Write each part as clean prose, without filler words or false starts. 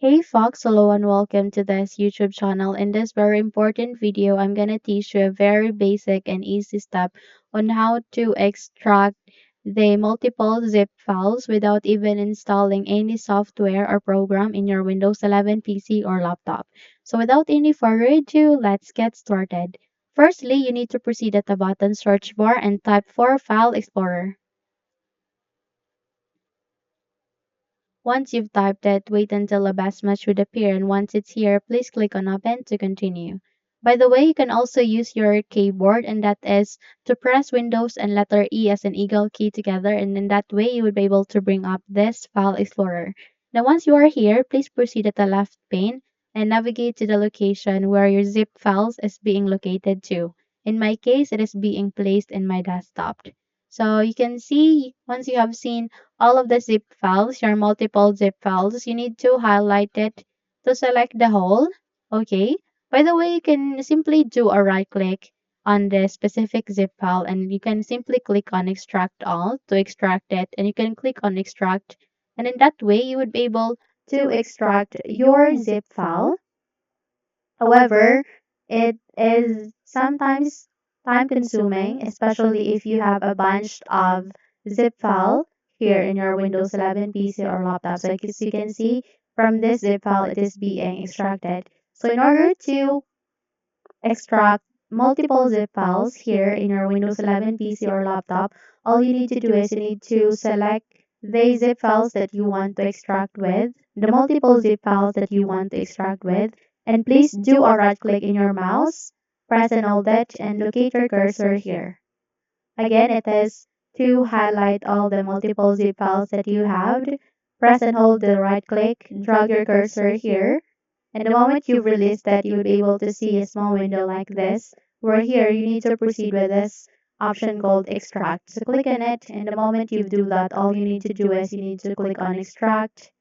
Hey Fox, hello and welcome to this YouTube channel. In this very important video, I'm gonna teach you a very basic and easy step on how to extract the multiple zip files without even installing any software or program in your Windows 11 PC or laptop. So without any further ado, let's get started. Firstly, you need to proceed at the bottom search bar and type for File Explorer. Once you've typed it, wait until a best match would appear, and once it's here, please click on Open to continue. By the way, you can also use your keyboard, and that is to press Windows and letter E as an eagle key together, and in that way, you would be able to bring up this File Explorer. Now, once you are here, please proceed at the left pane and navigate to the location where your zip files is being located to. In my case, it is being placed in my desktop. So you can see once you have seen all of the zip files, your multiple zip files, you need to highlight it to select the whole. Okay. By the way, you can simply do a right click on the specific zip file and you can simply click on extract all to extract it and you can click on extract and in that way you would be able to extract your zip file. However, it is sometimes time consuming, especially if you have a bunch of zip file here in your Windows 11 PC or laptop. So as you can see from this zip file, it is being extracted. So in order to extract multiple zip files here in your Windows 11 PC or laptop, all you need to do is you need to select the zip files that you want to extract with, the multiple zip files that you want to extract with, and please do a right click in your mouse, press and hold it, and locate your cursor here. Again, it is to highlight all the multiple zip files that you have. Press and hold the right click, drag your cursor here, and the moment you release that, you would be able to see a small window like this, where here you need to proceed with this option called extract. So click on it, and the moment you do that, all you need to do is you need to click on extract,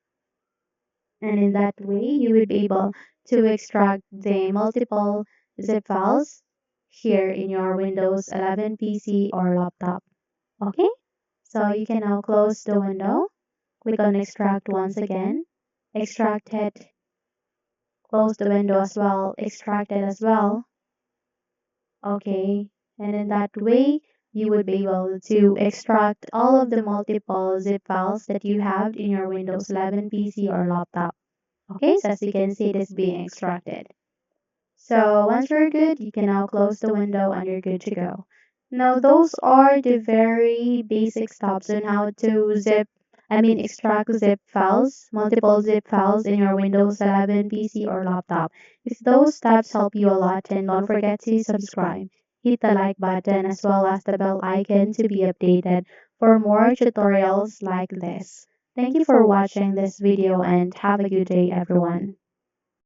and in that way, you would be able to extract the multiple zip files here in your Windows 11 PC or laptop. Okay, so you can now close the window, click on extract once again, extract it, close the window as well, extract it as well. Okay, and in that way, you would be able to extract all of the multiple zip files that you have in your Windows 11 PC or laptop. Okay, so as you can see, it is being extracted. So once you're good, you can now close the window and you're good to go. Now, those are the very basic steps on how to extract zip files, multiple zip files in your Windows 11 PC or laptop. If those steps help you a lot, then don't forget to subscribe. Hit the like button as well as the bell icon to be updated for more tutorials like this. Thank you for watching this video and have a good day, everyone.